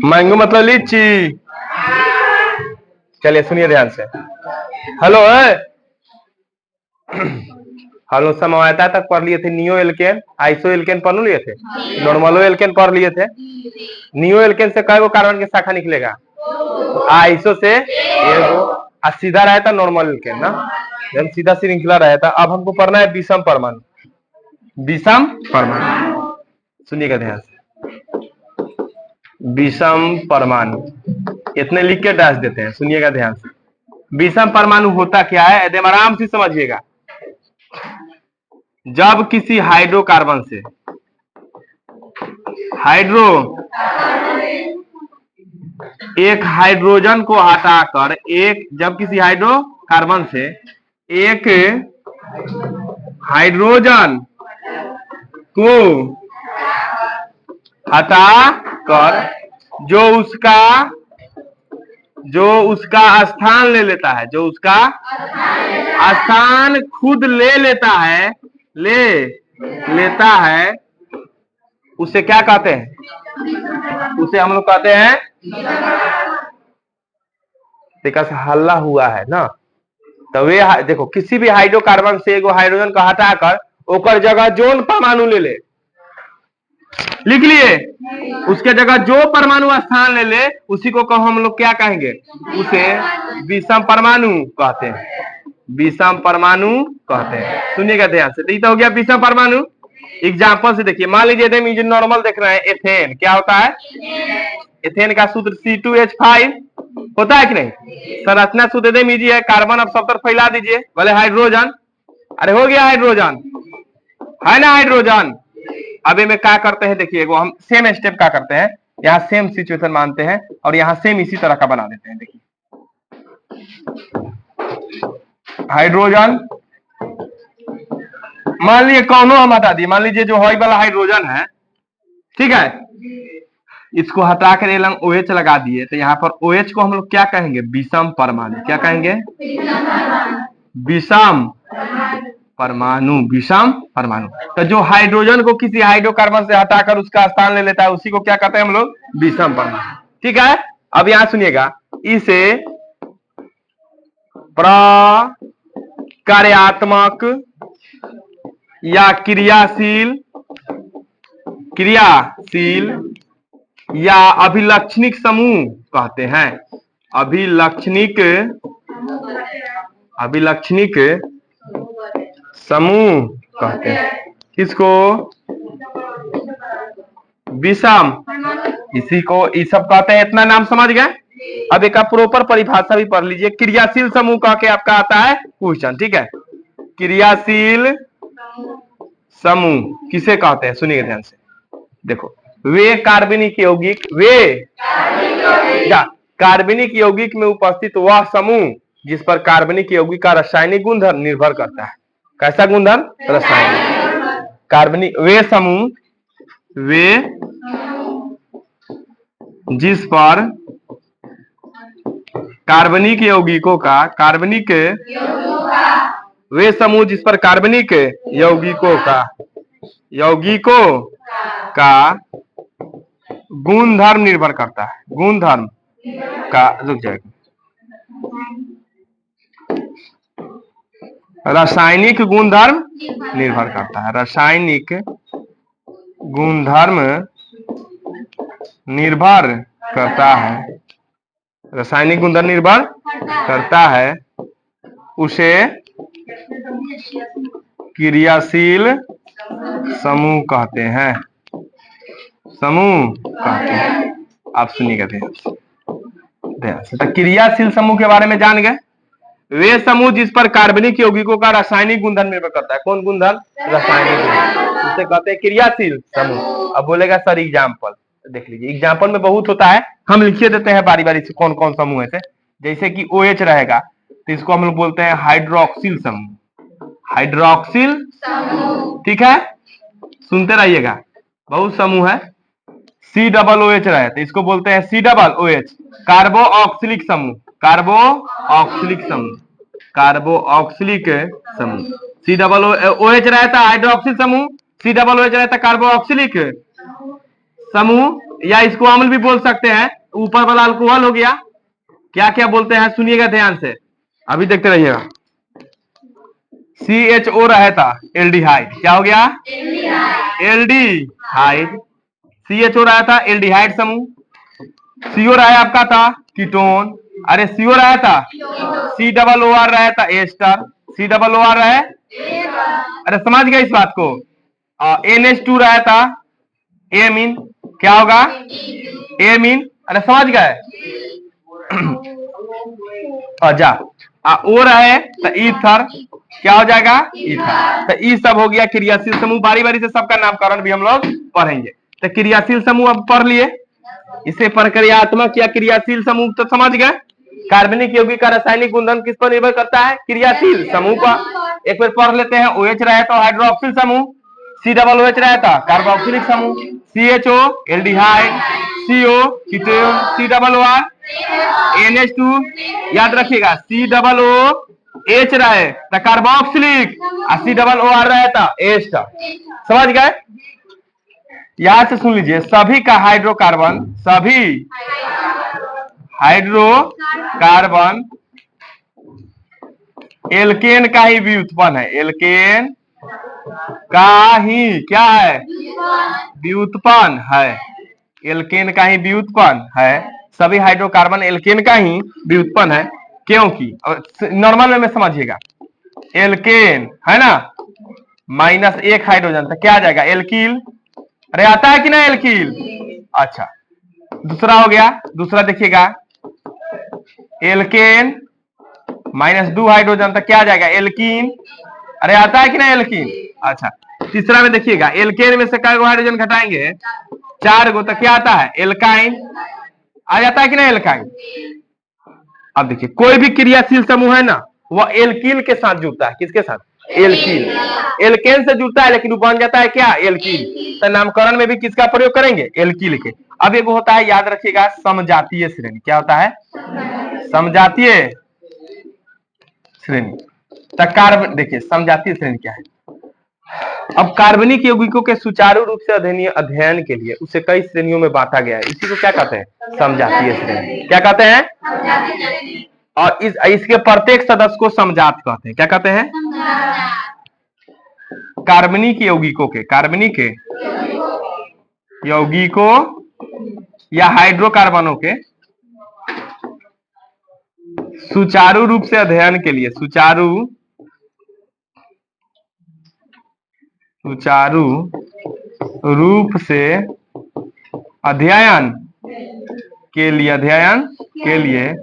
Mango मतलब लीची। चलिए सुनिए ध्यान से। हेलो है, हेलो समवायता तक पढ़ लिए थे। नियो एल्केन आइसो एल्केन पढ़ लिए थे, नॉर्मलो एल्केन पढ़ लिए थे। नियो एल्केन से कई गो कार्बन की शाखा निकलेगा? आइसो से एगो, सीधा रहता नॉर्मल एल्केन ना, जब सीधा श्रृंखला रहता। अब हमको पढ़ना है विषम परमाणु। विषम परमाणु सुनिएगा ध्यान से। विषम परमाणु इतने लिख के डाल देते हैं, सुनिएगा ध्यान से। विषम परमाणु होता क्या है, एकदम आराम से समझिएगा। जब किसी हाइड्रोकार्बन से एक हाइड्रोजन को हटाकर जब किसी हाइड्रोकार्बन से एक हाइड्रोजन को हटाकर जो उसका स्थान ले लेता है, जो उसका स्थान खुद ले लेता है, उसे क्या कहते हैं? उसे हम लोग कहते हैं, देखा हल्ला हुआ है ना, तो वे देखो किसी भी हाइड्रोकार्बन से एगो हाइड्रोजन को हटाकर ओकर जगह जोन परमाणु ले ले, लिख लिए, उसके जगह जो परमाणु स्थान ले ले उसी को हम लोग क्या कहेंगे? उसे विषम परमाणु कहते हैं। विषम परमाणु कहते हैं, सुनिएगा ध्यान से। तो हो गया विषम परमाणु। एग्जाम्पल से देखिए, मान लीजिए ये नॉर्मल देख रहे हैं, एथेन क्या होता है? एथेन का सूत्र C2H5 होता है कि नहीं? संरचना सूत्र दे मीजिए है, कार्बन अब सब तरफ फैला दीजिए, बोले हाइड्रोजन, अरे हो गया हाइड्रोजन, है ना हाइड्रोजन। अब में क्या करते हैं देखिए, हम सेम स्टेप क्या करते हैं, यहाँ सेम सिचुएशन मानते हैं और यहाँ सेम इसी तरह का बना देते हैं। देखिए हाइड्रोजन, मान लीजिए कौनो हम हटा दिए, मान लीजिए जो हॉई वाला हाइड्रोजन है, ठीक है, इसको हटा कर लंग OH लगा दिए, तो यहाँ पर OH को हम लोग क्या कहेंगे? विषम परमाणु। क्या कहेंगे? विषम परमाणु। विषम परमाणु। तो जो हाइड्रोजन को किसी हाइड्रोकार्बन से हटाकर उसका स्थान ले लेता है उसी को क्या कहते हैं हम लोग? विषम परमाणु। ठीक है, अब यहां सुनिएगा, इसे प्रकार्यात्मक या क्रियाशील या अभिलक्षणिक समूह कहते हैं। अभिलक्षणिक समूह कहते हैं। किसको? विषम, इसी को ये सब कहते हैं। इतना नाम समझ गए? अब एक प्रॉपर परिभाषा भी पढ़ लीजिए। क्रियाशील समूह कह के आपका आता है क्वेश्चन, ठीक है। क्रियाशील समूह किसे कहते हैं? सुनिए ध्यान से, देखो, वे कार्बनिक यौगिक, कार्बनिक यौगिक में उपस्थित वह समूह जिस पर कार्बनिक यौगिक का रासायनिक गुणधर्म निर्भर करता है। कैसा गुणधर्म? रासायनिक। कार्बनिक वे समूह, जिस पर कार्बनिक यौगिकों का वे समूह जिस पर कार्बनिक यौगिकों का गुणधर्म निर्भर करता है। गुणधर्म का, रुक जाएगा, रासायनिक गुणधर्म निर्भर करता है। रासायनिक गुणधर्म निर्भर करता है। रासायनिक गुणधर्म निर्भर करता है, उसे क्रियाशील समूह कहते हैं। समूह कहते हैं। आप सुनिएगा ध्यान से। तो क्रियाशील समूह के बारे में जान गए। वे समूह जिस पर कार्बनिक यौगिकों का रासायनिक गुणधर्म निर्भर करता है। कौन गुणधर्म? रासायनिक गुणधर्म, उसे कहते हैं क्रियाशील समूह। अब बोलेगा सर एग्जाम्पल, देख लीजिए, एग्जाम्पल में बहुत होता है, हम लिखिए देते हैं बारी बारी से कौन कौन समूह है। जैसे कि OH रहेगा तो इसको हम लोग बोलते हैं हाइड्रोक्सिल समूह। हाइड्रोक्सिल समूह, ठीक है, सुनते रहिएगा, बहुत समूह है। COOH रहे तो इसको बोलते हैं COOH। कार्बोऑक्सिलिक समूह, कार्बोऑक्सिलिक समूह, कार्बोऑक्सिलिक समूह। COOH रहता है हाइड्रोक्सिल समूह। COOH रहता कार्बोक्सिलिक समूह, या इसको अम्ल भी बोल सकते हैं। ऊपर वाला अल्कोहल हो गया। क्या क्या बोलते हैं सुनिएगा ध्यान से, अभी देखते रहिएगा। CHO रहता एल्डिहाइड, क्या हो गया? एल्डिहाइड। CHO रहा था एल्डिहाइड समूह। CO रहा आपका था कीटोन। अरे CO रहा था COOR रहा था एस्टर। COOR रहा, अरे समझ गए इस बात को। NH2 रहा था एमीन, क्या होगा? एमीन। अरे समझ गए? जा ओ रहे तो ईथर, क्या हो जाएगा? ईथर। तो ई सब हो गया क्रियाशील समूह। बारी बारी से सबका नामकरण भी हम लोग पढ़ेंगे। तो क्रियाशील समूह अब पढ़ लिए। इसे प्रक्रियात्मक या क्रियाशील समूह तो समझ गए। कार्बनिक यौगिक का रासायनिक गुणधर्म किस पर निर्भर करता है? क्रियाशील समूह पर। एक बार पढ़ लेते हैं। OH रहे तो हाइड्रोक्सिल समूह, COOH रहता कार्बोक्सिलिक समूह, CHO aldehyde, CO ketone, COOR NH2 याद रखिएगा, COOH रहे तो कार्बोक्सिलिक और COOR रहता एस्टर। समझ गए? यहां से सुन लीजिए, सभी का हाइड्रोकार्बन, सभी हाइड्रोकार्बन एल्केन का ही व्युत्पन्न है। एल्केन का ही क्या है? व्युत्पन्न है। एल्केन का ही व्युत्पन्न है। सभी हाइड्रोकार्बन एल्केन का ही व्युत्पन्न है, क्योंकि नॉर्मल में समझिएगा, एल्केन है ना, -1 हाइड्रोजन तो क्या आ जाएगा? एल्कील। अरे आता है कि ना एल्कील? अच्छा, दूसरा हो गया। दूसरा देखिएगा, एल्केन -2 हाइड्रोजन तो क्या आ जाएगा? एल्कीन। अरे आता है कि ना एल्कीन? अच्छा, तीसरा में देखिएगा, एल्केन में से कई गो हाइड्रोजन घटाएंगे? 4 गो, तो क्या आता है? एल्काइन। आ जाता है कि ना एल्काइन? अब देखिए, कोई भी क्रियाशील समूह है ना, वह एल्कील के साथ जुड़ता है। किसके साथ? एल्कील। एल्केन से जुड़ता है लेकिन वो बन जाता है क्या? एल्कील। तो नामकरण में भी किसका प्रयोग करेंगे? एल्कील के। अब एक होता है, याद रखिएगा, समजातीय श्रेणी। क्या होता है? समजातीय श्रेणी। तो कार्बन, देखिए समजातीय श्रेणी क्या है। अब कार्बनिक यौगिकों के सुचारू रूप से अध्ययन के लिए उसे कई श्रेणियों में बांटा गया है। इसी को क्या कहते हैं? समजातीय श्रेणी। क्या कहते हैं? और इसके प्रत्येक सदस्य को समजात कहते हैं। क्या कहते हैं? कार्बनिक यौगिकों के, कार्बनिक यौगिकों या हाइड्रोकार्बनों के सुचारू रूप से अध्ययन के लिए, सुचारू रूप से अध्ययन के लिए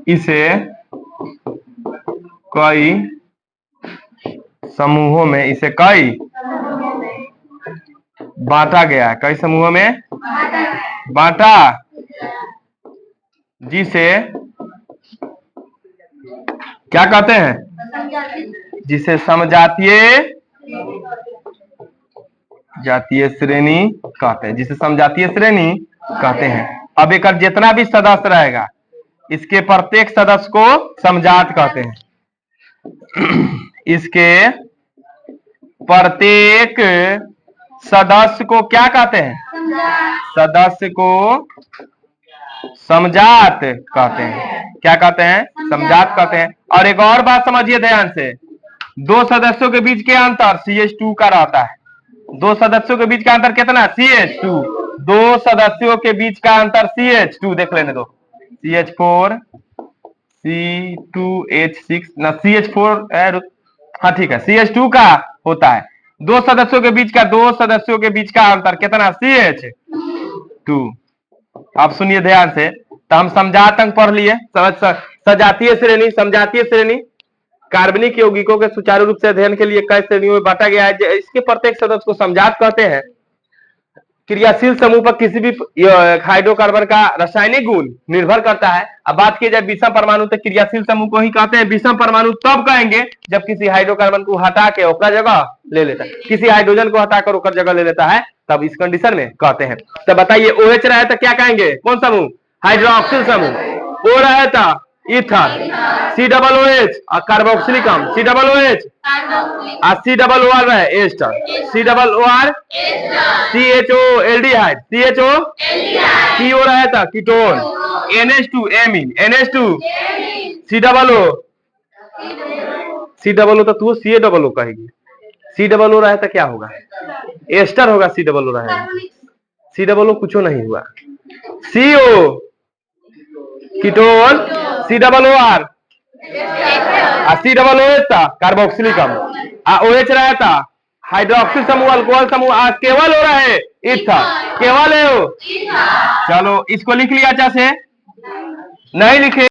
इसे कई समूहों में, इसे कई बांटा गया है। कई समूहों में बांटा, जिसे क्या कहते हैं? जिसे समजातीय श्रेणी कहते हैं। जिसे समजातीय श्रेणी कहते हैं। अब एक जितना भी सदस्य रहेगा, इसके प्रत्येक सदस्य को समजात कहते हैं। इसके प्रत्येक सदस्य को क्या कहते हैं? सदस्य को समजात कहते हैं। क्या कहते हैं? समजात कहते हैं। और एक और बात समझिए ध्यान से, दो सदस्यों के बीच के अंतर CH2 का रहता है। दो सदस्यों के बीच का अंतर कितना? CH2। दो सदस्यों के बीच का अंतर CH2, देख लेने दो, CH4 C2H6 ना, CH4, हाँ ठीक है, CH2 का होता है। दो सदस्यों के बीच का अंतर कितना? CH2। आप सुनिए ध्यान से, तो हम समजात अंक पढ़ लिए। सजातीय श्रेणी, समजातीय श्रेणी कार्बनिक यौगिकों के सुचारू रूप से अध्ययन के लिए कई श्रेणियों में बांटा गया है। इसके प्रत्येक सदस्य को समजात कहते हैं। क्रियाशील समूह पर किसी भी हाइड्रोकार्बन का रासायनिक गुण निर्भर करता है। अब बात की जाए विषम परमाणु, तो क्रियाशील समूह को ही कहते हैं विषम परमाणु तब कहेंगे जब किसी हाइड्रोकार्बन को हटा के ओकर जगह ले लेता है, किसी हाइड्रोजन को हटाकर ओकर जगह ले लेता है, तब इस कंडीशन में कहते हैं। तो बताइए, OH रहे तो क्या कहेंगे? कौन समूह? हाइड्रोक्सिल समूह। O रहे तो ईथर, COOH और कार्बोक्सिलिकम, COOH और COOR है ester, COOR CHO aldehyde, CHO CO रहा था ketone, NH2 amine, NH2 COO तो तू COO कहेगी, COO रहा था क्या होगा? एस्टर होगा, COO रहा, COO कुछ नहीं हुआ, CO कीटोन, COOR COOH था कार्बोक्सिलिकम, OH रहा था हाइड्रोक्सिल समूह, अल्कोहल समूह, केवल हो रहा है ईथर, केवल है वो। चलो इसको लिख लिया अच्छा से, नहीं लिखे